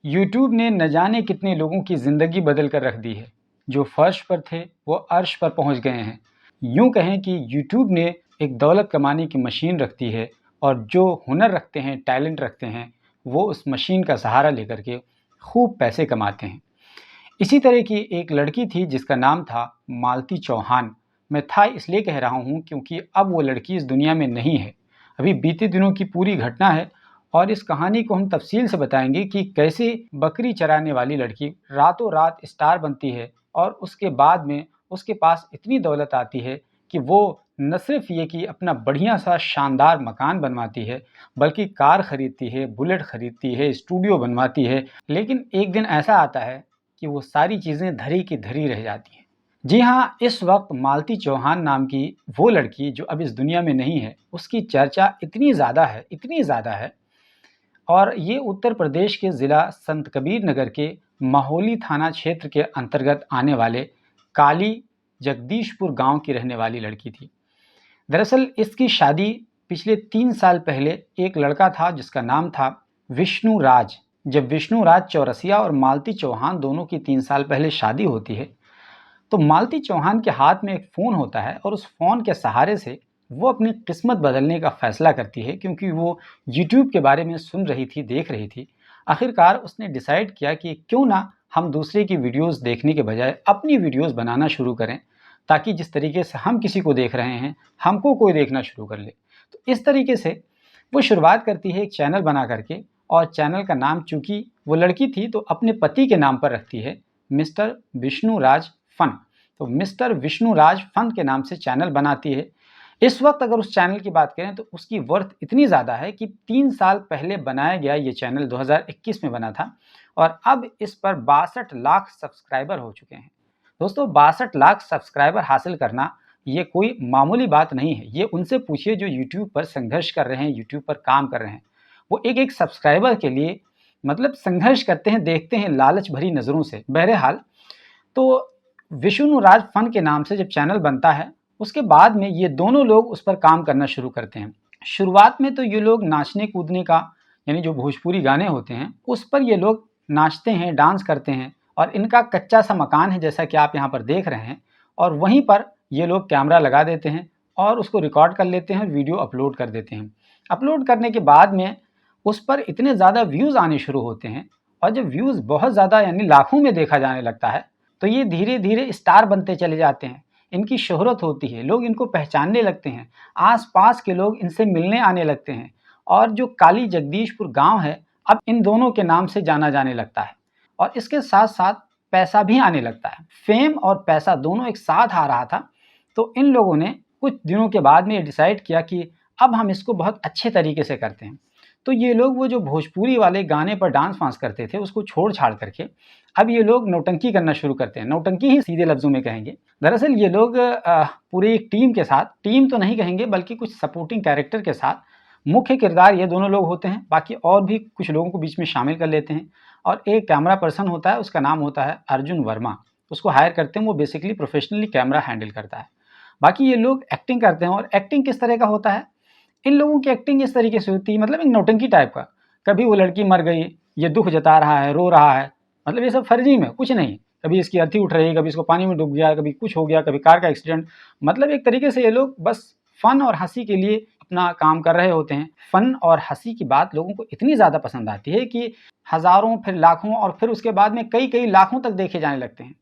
YouTube ने न जाने कितने लोगों की ज़िंदगी बदल कर रख दी है। जो फर्श पर थे वो अर्श पर पहुंच गए हैं। यूं कहें कि यूट्यूब ने एक दौलत कमाने की मशीन रख दी है और जो हुनर रखते हैं, टैलेंट रखते हैं, वो उस मशीन का सहारा लेकर के खूब पैसे कमाते हैं। इसी तरह की एक लड़की थी जिसका नाम था मालती चौहान। मैं था इसलिए कह रहा हूँ क्योंकि अब वो लड़की इस दुनिया में नहीं है। अभी बीते दिनों की पूरी घटना है और इस कहानी को हम तफसील से बताएंगे कि कैसे बकरी चराने वाली लड़की रातों रात स्टार बनती है और उसके बाद में उसके पास इतनी दौलत आती है कि वो न सिर्फ ये कि अपना बढ़िया सा शानदार मकान बनवाती है, बल्कि कार खरीदती है, बुलेट खरीदती है, स्टूडियो बनवाती है। लेकिन एक दिन ऐसा आता है कि वो सारी चीज़ें धरी की धरी रह जाती हैं। जी हाँ, इस वक्त मालती चौहान नाम की वो लड़की जो अब इस दुनिया में नहीं है, उसकी चर्चा इतनी ज़्यादा है और ये उत्तर प्रदेश के ज़िला संत कबीर नगर के माहौली थाना क्षेत्र के अंतर्गत आने वाले काली जगदीशपुर गांव की रहने वाली लड़की थी। दरअसल इसकी शादी पिछले 3 साल पहले एक लड़का था जिसका नाम था विष्णु राज। जब विष्णु राज चौरसिया और मालती चौहान दोनों की 3 साल पहले शादी होती है तो मालती चौहान के हाथ में एक फ़ोन होता है और उस फ़ोन के सहारे से वो अपनी किस्मत बदलने का फ़ैसला करती है क्योंकि वो यूट्यूब के बारे में सुन रही थी, देख रही थी। आखिरकार उसने डिसाइड किया कि क्यों ना हम दूसरे की वीडियोस देखने के बजाय अपनी वीडियोस बनाना शुरू करें, ताकि जिस तरीके से हम किसी को देख रहे हैं, हमको कोई देखना शुरू कर ले। तो इस तरीके से वो शुरुआत करती है एक चैनल बना करके और चैनल का नाम, चूँकि वो लड़की थी तो अपने पति के नाम पर रखती है, मिस्टर विष्णु राज फन। तो मिस्टर विष्णु राज फन के नाम से चैनल बनाती है। इस वक्त अगर उस चैनल की बात करें तो उसकी वर्थ इतनी ज़्यादा है कि 3 साल पहले बनाया गया ये चैनल 2021 में बना था और अब इस पर 62 लाख सब्सक्राइबर हो चुके हैं। दोस्तों, 62 लाख सब्सक्राइबर हासिल करना ये कोई मामूली बात नहीं है। ये उनसे पूछिए जो यूट्यूब पर संघर्ष कर रहे हैं, यूट्यूब पर काम कर रहे हैं। वो एक एक सब्सक्राइबर के लिए मतलब संघर्ष करते हैं, देखते हैं लालच भरी नज़रों से। बहरहाल, तो विष्णु राज फन के नाम से जब चैनल बनता है उसके बाद में ये दोनों लोग उस पर काम करना शुरू करते हैं। शुरुआत में तो ये लोग नाचने कूदने का, यानी जो भोजपुरी गाने होते हैं उस पर ये लोग नाचते हैं, डांस करते हैं और इनका कच्चा सा मकान है जैसा कि आप यहाँ पर देख रहे हैं, और वहीं पर ये लोग कैमरा लगा देते हैं और उसको रिकॉर्ड कर लेते हैं, वीडियो अपलोड कर देते हैं। अपलोड करने के बाद में उस पर इतने ज़्यादा व्यूज़ आने शुरू होते हैं और जब व्यूज़ बहुत ज़्यादा यानी लाखों में देखा जाने लगता है तो ये धीरे धीरे स्टार बनते चले जाते हैं। इनकी शोहरत होती है, लोग इनको पहचानने लगते हैं, आस-पास के लोग इनसे मिलने आने लगते हैं और जो काली जगदीशपुर गाँव है अब इन दोनों के नाम से जाना जाने लगता है और इसके साथ-साथ पैसा भी आने लगता है। फेम और पैसा दोनों एक साथ आ रहा था, तो इन लोगों ने कुछ दिनों के बाद में ये डिसाइड किया कि अब हम इसको बहुत अच्छे तरीके से करते हैं। तो ये लोग वो जो भोजपुरी वाले गाने पर डांस-वांस करते थे उसको छोड़-छाड़ करके अब ये लोग नौटंकी करना शुरू करते हैं। नौटंकी ही सीधे लफ्ज़ों में कहेंगे। दरअसल ये लोग पूरी एक टीम के साथ, टीम तो नहीं कहेंगे बल्कि कुछ सपोर्टिंग कैरेक्टर के साथ, मुख्य किरदार ये दोनों लोग होते हैं, बाकी और भी कुछ लोगों को बीच में शामिल कर लेते हैं और एक कैमरा पर्सन होता है, उसका नाम होता है अर्जुन वर्मा। उसको हायर करते हैं, वो बेसिकली प्रोफेशनली कैमरा हैंडल करता है। बाकी ये लोग एक्टिंग करते हैं और एक्टिंग किस तरह का होता है, इन लोगों की एक्टिंग इस तरीके से होती है, मतलब एक नौटंकी टाइप का। कभी वो लड़की मर गई, ये दुःख जता रहा है, रो रहा है, मतलब ये सब फर्जी में कुछ नहीं। कभी इसकी अर्थी उठ रही है, कभी इसको पानी में डूब गया, कभी कुछ हो गया, कभी कार का एक्सीडेंट। मतलब एक तरीके से ये लोग बस फन और हंसी के लिए अपना काम कर रहे होते हैं। फन और हंसी की बात लोगों को इतनी ज़्यादा पसंद आती है कि हज़ारों, फिर लाखों और फिर उसके बाद में कई कई लाखों तक देखे जाने लगते हैं।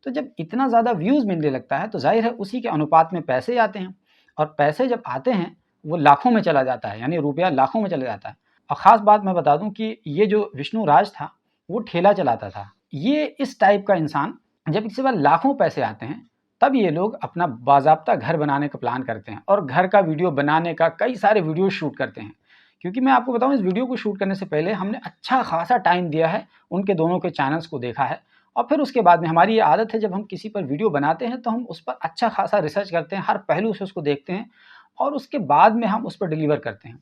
तो जब इतना ज़्यादा व्यूज़ मिलने लगता है तो जाहिर है उसी के अनुपात में पैसे आते हैं और पैसे जब आते हैं वो लाखों में चला जाता है, यानी रुपया लाखों में चला जाता है। और ख़ास बात मैं बता दूं कि ये जो विष्णु राज था वो ठेला चलाता था। ये इस टाइप का इंसान, जब इसके बाद लाखों पैसे आते हैं तब ये लोग अपना बाज़ाब्ता घर बनाने का प्लान करते हैं और घर का वीडियो बनाने का कई सारे वीडियो शूट करते हैं। क्योंकि मैं आपको बताऊं, इस वीडियो को शूट करने से पहले हमने अच्छा खासा टाइम दिया है, उनके दोनों के चैनल्स को देखा है और फिर उसके बाद में हमारी ये आदत है जब हम किसी पर वीडियो बनाते हैं तो हम उस पर अच्छा खासा रिसर्च करते हैं, हर पहलू से उसको देखते हैं और उसके बाद में हम उस पर डिलीवर करते हैं।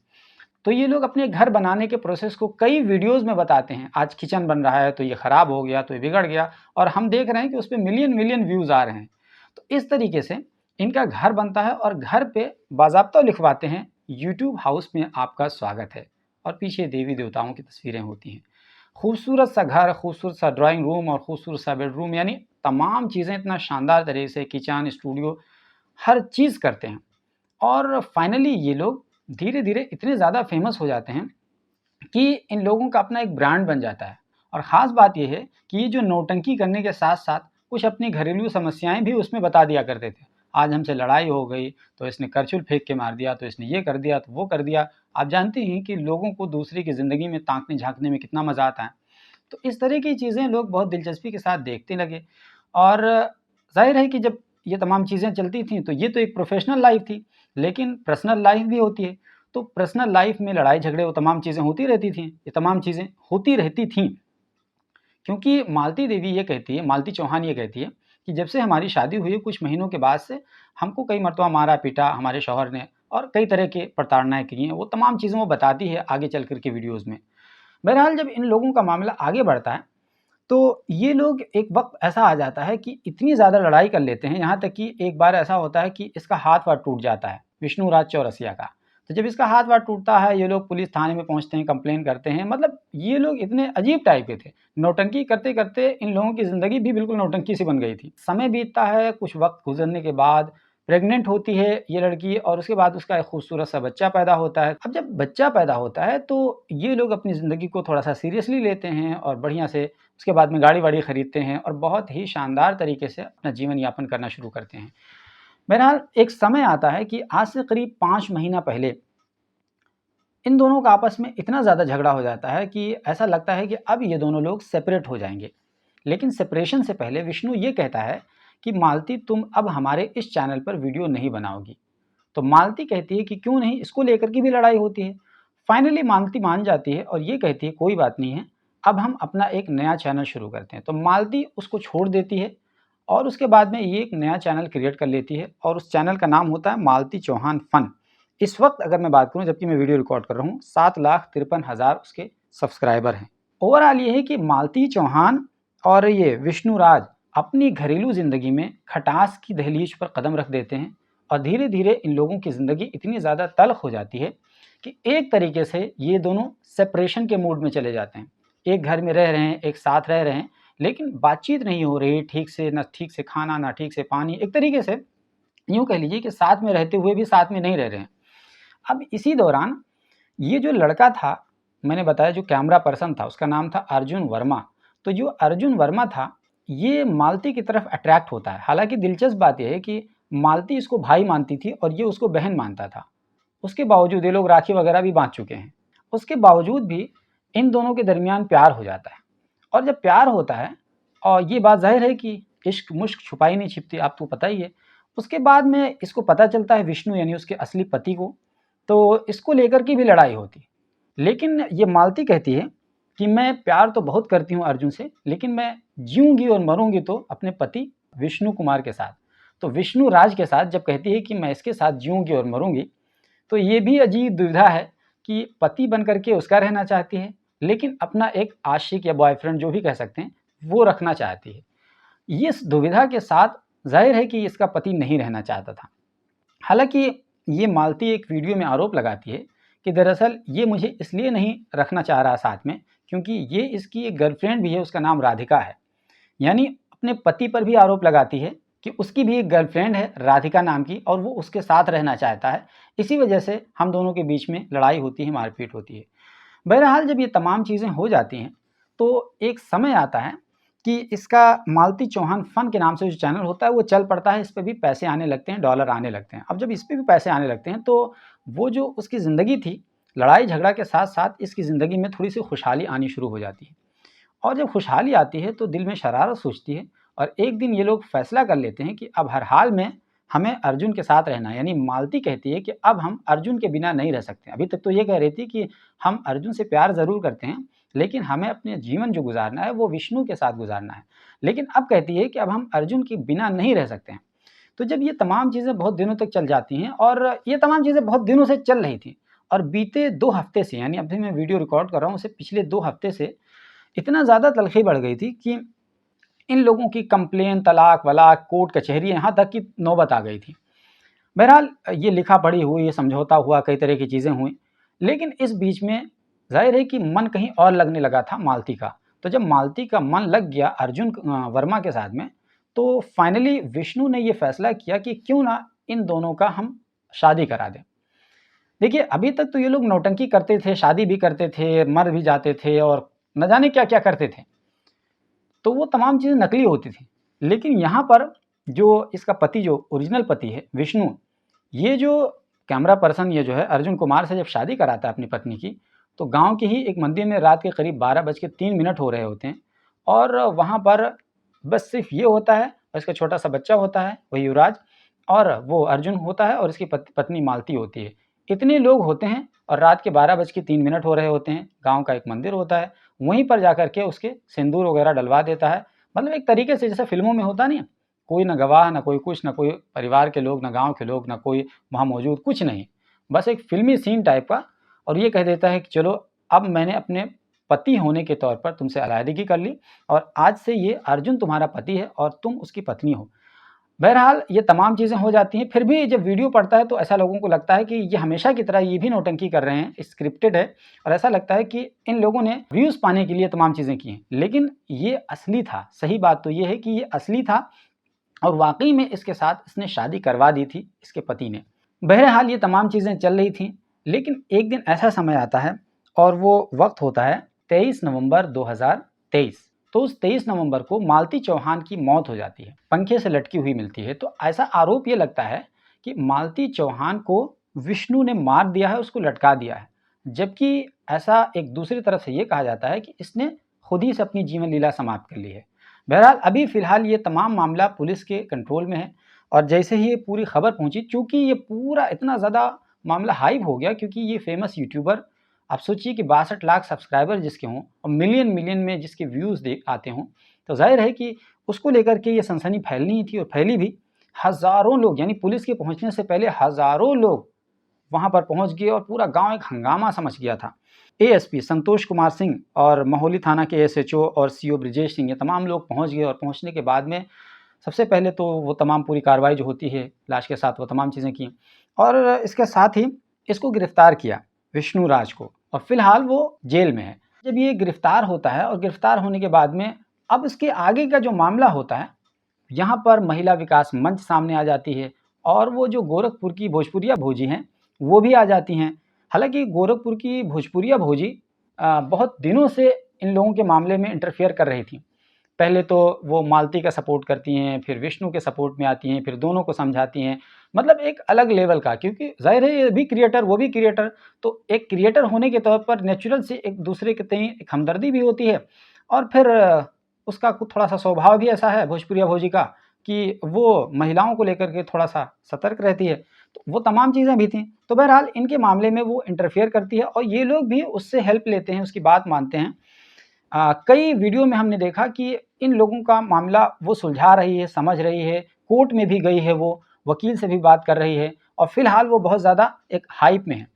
तो ये लोग अपने घर बनाने के प्रोसेस को कई वीडियोस में बताते हैं। आज किचन बन रहा है तो ये ख़राब हो गया, तो ये बिगड़ गया और हम देख रहे हैं कि उस पे मिलियन मिलियन व्यूज़ आ रहे हैं। तो इस तरीके से इनका घर बनता है और घर पे बाज़ाब्ता लिखवाते हैं, यूट्यूब हाउस में आपका स्वागत है, और पीछे देवी देवताओं की तस्वीरें होती हैं। खूबसूरत सा घर, खूबसूरत सा ड्राइंग रूम और खूबसूरत सा बेडरूम, यानी तमाम चीज़ें इतना शानदार तरीके से, किचन, स्टूडियो, हर चीज़ करते हैं। और फाइनली ये लोग धीरे-धीरे इतने ज़्यादा फेमस हो जाते हैं कि इन लोगों का अपना एक ब्रांड बन जाता है। और ख़ास बात ये है कि ये जो नौटंकी करने के साथ-साथ कुछ अपनी घरेलू समस्याएँ भी उसमें बता दिया करते थे। आज हमसे लड़ाई हो गई, तो इसने करछुल फेंक के मार दिया, तो इसने ये कर दिया, तो वो कर दिया। आप जानते हैं कि लोगों को दूसरे की ज़िंदगी में ताकने-झाँकने में कितना मज़ा आता है। तो इस तरह की चीज़ें लोग बहुत दिलचस्पी के साथ देखने लगे। और ज़ाहिर है कि जब ये तमाम चीज़ें चलती थीं, तो ये तो एक प्रोफ़ेशनल लाइफ़ थी, लेकिन पर्सनल लाइफ़ भी होती है। तो पर्सनल लाइफ़ में लड़ाई झगड़े वो तमाम चीज़ें होती रहती थीं, ये तमाम चीज़ें होती रहती थीं। क्योंकि मालती देवी ये कहती है, मालती चौहान ये कहती है कि जब से हमारी शादी हुई है कुछ महीनों के बाद से हमको कई मर्तबा मारा-पीटा हमारे शौहर ने और कई तरह के प्रताड़नाएँ की हैं। वो तमाम चीज़ें वो बताती है आगे चल कर के वीडियोज़ में। बहरहाल जब इन लोगों का मामला आगे बढ़ता है, तो ये लोग एक वक़्त ऐसा आ जाता है कि इतनी ज़्यादा लड़ाई कर लेते हैं, यहाँ तक कि एक बार ऐसा होता है कि इसका हाथ-वाथ टूट जाता है, विष्णुराज चौरसिया का। तो जब इसका हाथ-वाथ टूटता है, ये लोग पुलिस थाने में पहुँचते हैं, कंप्लेन करते हैं। मतलब ये लोग इतने अजीब टाइप के थे। नौटंकी करते-करते इन लोगों की ज़िंदगी भी बिल्कुल नौटंकी सी बन गई थी। समय बीतता है, कुछ वक़्त गुज़रने के बाद प्रेग्नेंट होती है ये लड़की और उसके बाद उसका एक खूबसूरत सा बच्चा पैदा होता है। अब जब बच्चा पैदा होता है, तो ये लोग अपनी ज़िंदगी को थोड़ा-सा सीरियसली लेते हैं और बढ़िया से उसके बाद में गाड़ी-वाड़ी खरीदते हैं और बहुत ही शानदार तरीके से अपना जीवन यापन करना शुरू करते हैं। बहरहाल एक समय आता है कि आज से करीब 5 महीना पहले इन दोनों का आपस में इतना ज़्यादा झगड़ा हो जाता है कि ऐसा लगता है कि अब ये दोनों लोग सेपरेट हो जाएँगे। लेकिन सेपरेशन से पहले विष्णु ये कहता है कि मालती तुम अब हमारे इस चैनल पर वीडियो नहीं बनाओगी। तो मालती कहती है कि क्यों नहीं, इसको लेकर के भी लड़ाई होती है। फाइनली मालती मान जाती है और ये कहती है कोई बात नहीं है, अब हम अपना एक नया चैनल शुरू करते हैं। तो मालती उसको छोड़ देती है और उसके बाद में ये एक नया चैनल क्रिएट कर लेती है और उस चैनल का नाम होता है मालती चौहान फन। इस वक्त अगर मैं बात करूं जबकि मैं वीडियो रिकॉर्ड कर रहा हूं, 7,53,000 उसके सब्सक्राइबर हैं। ओवरऑल ये है कि मालती चौहान और ये विष्णुराज अपनी घरेलू ज़िंदगी में खटास की दहलीज पर कदम रख देते हैं और धीरे धीरे इन लोगों की ज़िंदगी इतनी ज़्यादा तल्ख हो जाती है कि एक तरीके से ये दोनों सेपरेशन के मूड में चले जाते हैं। एक घर में रह रहे हैं, एक साथ रह रहे हैं, लेकिन बातचीत नहीं हो रही ठीक से, ना ठीक से खाना, ना ठीक से पानी। एक तरीके से यूँ कह लीजिए कि साथ में रहते हुए भी साथ में नहीं रह रहे हैं। अब इसी दौरान ये जो लड़का था, मैंने बताया जो कैमरा पर्सन था, उसका नाम था अर्जुन वर्मा। तो जो अर्जुन वर्मा था, ये मालती की तरफ अट्रैक्ट होता है। हालाँकि दिलचस्प बात ये है कि मालती इसको भाई मानती थी और ये उसको बहन मानता था। उसके बावजूद ये लोग राखी वगैरह भी बाँध चुके हैं। उसके बावजूद भी इन दोनों के दरमियान प्यार हो जाता है और जब प्यार होता है और ये बात ज़ाहिर है कि इश्क-मुश्क छुपाई नहीं छिपती, आपको पता ही है। उसके बाद में इसको पता चलता है विष्णु यानी उसके असली पति को, तो इसको लेकर के भी लड़ाई होती है। लेकिन ये मालती कहती है कि मैं प्यार तो बहुत करती हूँ अर्जुन से, लेकिन मैं जीऊँगी और मरूँगी तो अपने पति विष्णु कुमार के साथ। तो विष्णु राज के साथ जब कहती है कि मैं इसके साथ जीऊँगी और मरूँगी, तो ये भी अजीब दुविधा है कि पति बन कर के उसका रहना चाहती है, लेकिन अपना एक आशिक या बॉयफ्रेंड जो भी कह सकते हैं, वो रखना चाहती है। इस दुविधा के साथ ज़ाहिर है कि इसका पति नहीं रहना चाहता था। हालाँकि ये मालती एक वीडियो में आरोप लगाती है कि दरअसल ये मुझे इसलिए नहीं रखना चाह रहा साथ में, क्योंकि ये इसकी एक गर्लफ्रेंड भी है, उसका नाम राधिका है। यानी अपने पति पर भी आरोप लगाती है कि उसकी भी एक गर्लफ्रेंड है राधिका नाम की और वो उसके साथ रहना चाहता है। इसी वजह से हम दोनों के बीच में लड़ाई होती है, मारपीट होती है। बहरहाल जब ये तमाम चीज़ें हो जाती हैं, तो एक समय आता है कि इसका मालती चौहान फन के नाम से जो चैनल होता है वो चल पड़ता है, इस पे भी पैसे आने लगते हैं, डॉलर आने लगते हैं। अब जब इस पे भी पैसे आने लगते हैं, तो वो जो उसकी ज़िंदगी थी, लड़ाई झगड़ा के साथ-साथ इसकी ज़िंदगी में थोड़ी-सी खुशहाली आनी शुरू हो जाती है। और जब खुशहाली आती है तो दिल में शरारत सूझती है और एक दिन ये लोग फैसला कर लेते हैं कि अब हर हाल में हमें अर्जुन के साथ रहना है। यानी मालती कहती है कि अब हम अर्जुन के बिना नहीं रह सकते। अभी तक तो ये कह रही थी कि हम अर्जुन से प्यार ज़रूर करते हैं, लेकिन हमें अपने जीवन जो गुज़ारना है वो विष्णु के साथ गुज़ारना है। लेकिन अब कहती है कि अब हम अर्जुन के बिना नहीं रह सकते हैं। तो जब ये तमाम चीज़ें बहुत दिनों तक चल जाती हैं और ये तमाम चीज़ें बहुत दिनों से चल रही थी और बीते 2 हफ़्ते से, यानी अभी मैं वीडियो रिकॉर्ड कर रहा हूँ, उससे पिछले 2 हफ़्ते से इतना ज़्यादा तलख़ी बढ़ गई थी कि इन लोगों की कंप्लेन, तलाक-वलाक, कोर्ट कचहरी, यहाँ तक की नौबत आ गई थी। बहरहाल ये लिखा-पढ़ी हुई, समझौता हुआ, कई तरह की चीज़ें हुई। लेकिन इस बीच में जाहिर है कि मन कहीं और लगने लगा था मालती का। तो जब मालती का मन लग गया अर्जुन वर्मा के साथ में, तो फाइनली विष्णु ने ये फैसला किया कि क्यों ना इन दोनों का हम शादी करा दें। देखिए, अभी तक तो ये लोग नौटंकी करते थे, शादी भी करते थे, मर भी जाते थे और न जाने क्या-क्या करते थे। तो वो तमाम चीज़ें नकली होती थी। लेकिन यहाँ पर जो इसका पति, जो ओरिजिनल पति है विष्णु, ये जो कैमरा पर्सन ये जो है अर्जुन कुमार से जब शादी कराता है अपनी पत्नी की, तो गाँव के ही एक मंदिर में रात के करीब 12:03 हो रहे होते हैं और वहाँ पर बस सिर्फ़ ये होता है और इसका छोटा-सा बच्चा होता है, वही युवराज, और वो अर्जुन होता है और इसकी पत्नी मालती होती है। इतने लोग होते हैं और रात के 12:03 हो रहे होते हैं, गाँव का एक मंदिर होता है, वहीं पर जाकर के उसके सिंदूर वगैरह डलवा देता है। मतलब एक तरीके से जैसे फ़िल्मों में होता नहीं है, कोई ना गवाह, ना कोई कुछ, ना कोई परिवार के लोग, ना गाँव के लोग, ना कोई वहाँ मौजूद, कुछ नहीं। बस एक फ़िल्मी सीन टाइप का, और ये कह देता है कि चलो अब मैंने अपने पति होने के तौर पर तुमसे अलग-अलगी कर ली और आज से ये अर्जुन तुम्हारा पति है और तुम उसकी पत्नी हो। बहरहाल ये तमाम चीज़ें हो जाती हैं, फिर भी जब वीडियो पड़ता है तो ऐसा लोगों को लगता है कि ये हमेशा की तरह ये भी नौटंकी कर रहे हैं, स्क्रिप्टेड है, और ऐसा लगता है कि इन लोगों ने व्यूज़ पाने के लिए तमाम चीज़ें की हैं। लेकिन ये असली था, सही बात तो ये है कि ये असली था और वाक़ई में इसके साथ इसने शादी करवा दी थी इसके पति ने। बहरहाल ये तमाम चीज़ें चल रही थीं, लेकिन एक दिन ऐसा समय आता है और वो वक़्त होता है 23 नवंबर 2023। तो उस 23 नवंबर को मालती चौहान की मौत हो जाती है, पंखे से लटकी हुई मिलती है। तो ऐसा आरोप ये लगता है कि मालती चौहान को विष्णु ने मार दिया है, उसको लटका दिया है। जबकि ऐसा एक दूसरी तरफ से ये कहा जाता है कि इसने खुद ही से अपनी जीवन लीला समाप्त कर ली है। बहरहाल अभी फ़िलहाल ये तमाम मामला पुलिस के कंट्रोल में है और जैसे ही ये पूरी खबर पहुंची, चूँकि ये पूरा इतना ज़्यादा मामला हाइप हो गया क्योंकि ये फेमस यूट्यूबर, आप सोचिए कि 62 लाख सब्सक्राइबर जिसके हों और मिलियन मिलियन में जिसके व्यूज़ देख आते हों, तो ज़ाहिर है कि उसको लेकर के ये सनसनी फैलनी ही थी और फैली भी। हज़ारों लोग, यानी पुलिस के पहुंचने से पहले हज़ारों लोग वहाँ पर पहुँच गए और पूरा गाँव एक हंगामा सा मच गया था। एएसपी संतोष कुमार सिंह और महोली थाना के एसएचओ और सीओ ब्रिजेश सिंह, ये तमाम लोग पहुँच गए और पहुँचने के बाद में सबसे पहले तो वो तमाम पूरी कार्रवाई जो होती है लाश के साथ, वो तमाम चीज़ें की और इसके साथ ही इसको गिरफ्तार किया, विष्णु राज को, और फिलहाल वो जेल में है। जब ये गिरफ्तार होता है और गिरफ्तार होने के बाद में अब इसके आगे का जो मामला होता है, यहाँ पर महिला विकास मंच सामने आ जाती है और वो जो गोरखपुर की भोजपुरिया भौजी हैं, वो भी आ जाती हैं। हालाँकि गोरखपुर की भोजपुरिया भौजी बहुत दिनों से इन लोगों के मामले में इंटरफेयर कर रही थीं। पहले तो वो मालती का सपोर्ट करती हैं, फिर विष्णु के सपोर्ट में आती हैं, फिर दोनों को समझाती हैं। मतलब एक अलग लेवल का, क्योंकि ज़ाहिर है ये भी क्रिएटर, वो भी क्रिएटर, तो एक क्रिएटर होने के तौर पर नेचुरल से एक दूसरे के तई एक हमदर्दी भी होती है और फिर उसका कुछ थोड़ा-सा स्वभाव भी ऐसा है भोजपुरिया भौजी का कि वो महिलाओं को लेकर के थोड़ा-सा सतर्क रहती है। तो वो तमाम चीज़ें भी थीं। तो बहरहाल इनके मामले में वो इंटरफेयर करती है और ये लोग भी उससे हेल्प लेते हैं, उसकी बात मानते हैं। कई वीडियो में हमने देखा कि इन लोगों का मामला वो सुलझा रही है, समझ रही है, कोर्ट में भी गई है वो, वकील से भी बात कर रही है और फिलहाल वो बहुत ज़्यादा एक हाइप में है।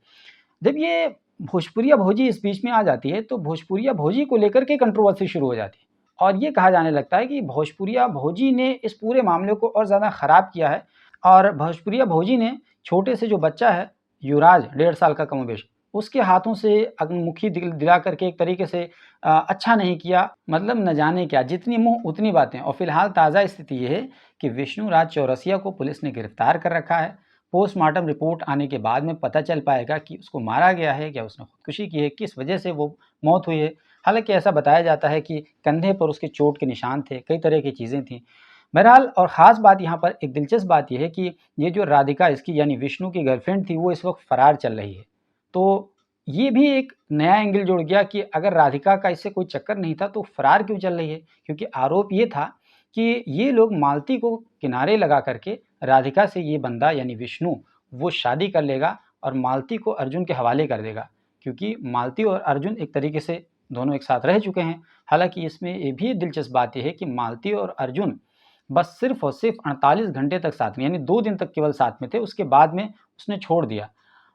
जब ये भोजपुरिया भौजी इस बीच में आ जाती है, तो भोजपुरिया भौजी को लेकर के कंट्रोवर्सी शुरू हो जाती है और ये कहा जाने लगता है कि भोजपुरिया भौजी ने इस पूरे मामले को और ज़्यादा ख़राब किया है और भोजपुरिया भौजी ने छोटे से जो बच्चा है, युवराज 1.5 साल का कमोबेश, उसके हाथों से अग्निमुखी दिला करके एक तरीके से अच्छा नहीं किया। मतलब न जाने क्या, जितनी मुँह उतनी बातें। और फिलहाल ताज़ा स्थिति ये है कि विष्णु राज चौरसिया को पुलिस ने गिरफ्तार कर रखा है। पोस्टमार्टम रिपोर्ट आने के बाद में पता चल पाएगा कि उसको मारा गया है, या उसने खुदकुशी की है, किस वजह से वो मौत हुई है। हालाँकि ऐसा बताया जाता है कि कंधे पर उसके चोट के निशान थे, कई तरह की चीज़ें थीं। बहरहाल और ख़ास बात यहाँ पर एक दिलचस्प बात ये है कि ये जो राधिका इसकी यानी विष्णु की गर्लफ्रेंड थी, वो इस वक़्त फ़रार चल रही है। तो ये भी एक नया एंगल जुड़ गया कि अगर राधिका का इससे कोई चक्कर नहीं था तो फ़रार क्यों चल रही है? क्योंकि आरोप ये था कि ये लोग मालती को किनारे लगा करके राधिका से ये बंदा यानी विष्णु वो शादी कर लेगा और मालती को अर्जुन के हवाले कर देगा, क्योंकि मालती और अर्जुन एक तरीके से दोनों एक साथ रह चुके हैं। हालाँकि इसमें ये भी दिलचस्प बात ये है कि मालती और अर्जुन बस सिर्फ़ और सिर्फ़ 48 घंटे तक साथ में, यानी 2 दिन तक केवल साथ में थे, उसके बाद में उसने छोड़ दिया।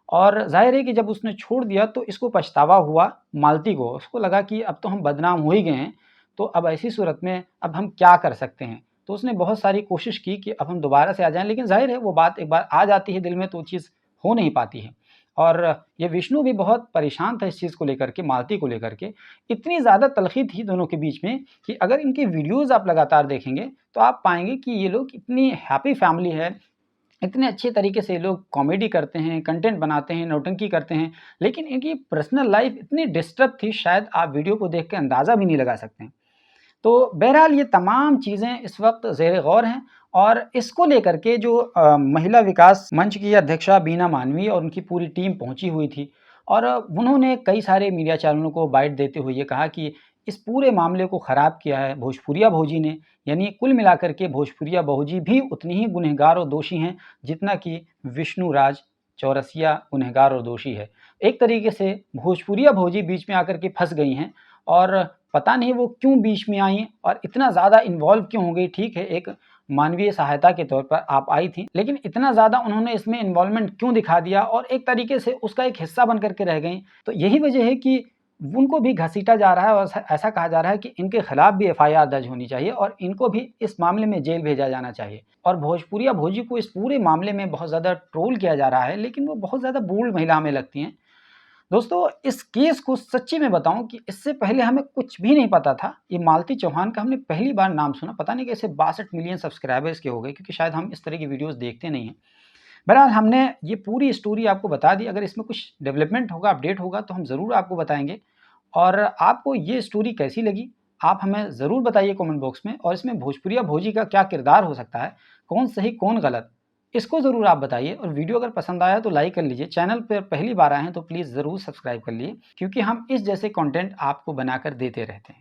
और ज़ाहिर है कि जब उसने छोड़ दिया तो इसको पछतावा हुआ मालती को, उसको लगा कि अब तो हम बदनाम हो ही गए हैं, तो अब ऐसी सूरत में अब हम क्या कर सकते हैं? तो उसने बहुत सारी कोशिश की कि अब हम दोबारा से आ जाएँ, लेकिन ज़ाहिर है वो बात एक बार आ जाती है दिल में तो वो चीज़ हो नहीं पाती है। और ये विष्णु भी बहुत परेशान था इस चीज़ को लेकर के, मालती को लेकर के। इतनी ज़्यादा तलख़ी थी दोनों के बीच में कि अगर इनकी वीडियोज़ आप लगातार देखेंगे तो आप पाएँगे कि ये लोग इतनी हैप्पी फैमिली है, इतने अच्छे तरीके से ये लोग कॉमेडी करते हैं, कंटेंट बनाते हैं, नौटंकी करते हैं, लेकिन इनकी पर्सनल लाइफ़ इतनी डिस्टर्ब थी, शायद आप वीडियो को देख के अंदाज़ा भी नहीं लगा सकते हैं। तो बहरहाल ये तमाम चीज़ें इस वक़्त ज़ेर गौर हैं और इसको लेकर के जो महिला विकास मंच की अध्यक्षा बीना मानवी और उनकी पूरी टीम पहुँची हुई थी और उन्होंने कई सारे मीडिया चैनलों को बाइट देते हुए ये कहा कि इस पूरे मामले को ख़राब किया है भोजपुरिया भौजी ने, यानी कुल मिलाकर के भोजपुरिया भौजी भी उतनी ही गुनहगार और दोषी हैं जितना कि विष्णु राज चौरसिया गुनहगार और दोषी है। एक तरीके से भोजपुरिया भौजी बीच में आकर के फँस गई हैं और पता नहीं वो क्यों बीच में आईं और इतना ज़्यादा इन्वॉल्व क्यों हो गई। ठीक है, एक मानवीय सहायता के तौर पर आप आई थीं, लेकिन इतना ज़्यादा उन्होंने इसमें इन्वॉल्वमेंट क्यों दिखा दिया और एक तरीके से उसका एक हिस्सा बन कर के रह गईं। तो यही वजह है कि उनको भी घसीटा जा रहा है और ऐसा कहा जा रहा है कि इनके खिलाफ भी एफआईआर दर्ज होनी चाहिए और इनको भी इस मामले में जेल भेजा जाना चाहिए। और भोजपुरिया भौजी को इस पूरे मामले में बहुत ज़्यादा ट्रोल किया जा रहा है, लेकिन वो बहुत ज़्यादा बोल्ड महिला हमें लगती हैं। दोस्तों, इस केस को सच्ची में बताऊं कि इससे पहले हमें कुछ भी नहीं पता था। ये मालती चौहान का हमने पहली बार नाम सुना, पता नहीं कैसे 62 मिलियन सब्सक्राइबर्स के हो गए, क्योंकि शायद हम इस तरह की वीडियोस देखते नहीं हैं। बहरहाल हमने ये पूरी स्टोरी आपको बता दी। अगर इसमें कुछ डेवलपमेंट होगा, अपडेट होगा तो हम ज़रूर आपको बताएंगे। और आपको ये स्टोरी कैसी लगी, आप हमें ज़रूर बताइए कमेंट बॉक्स में। और इसमें भोजपुरिया भौजी का क्या किरदार हो सकता है, कौन सही कौन गलत, इसको ज़रूर आप बताइए। और वीडियो अगर पसंद आया तो लाइक कर लीजिए। चैनल पर पहली बार आए हैं तो प्लीज़ ज़रूर सब्सक्राइब कर लीजिए, क्योंकि हम इस जैसे कंटेंट आपको बनाकर देते रहते हैं।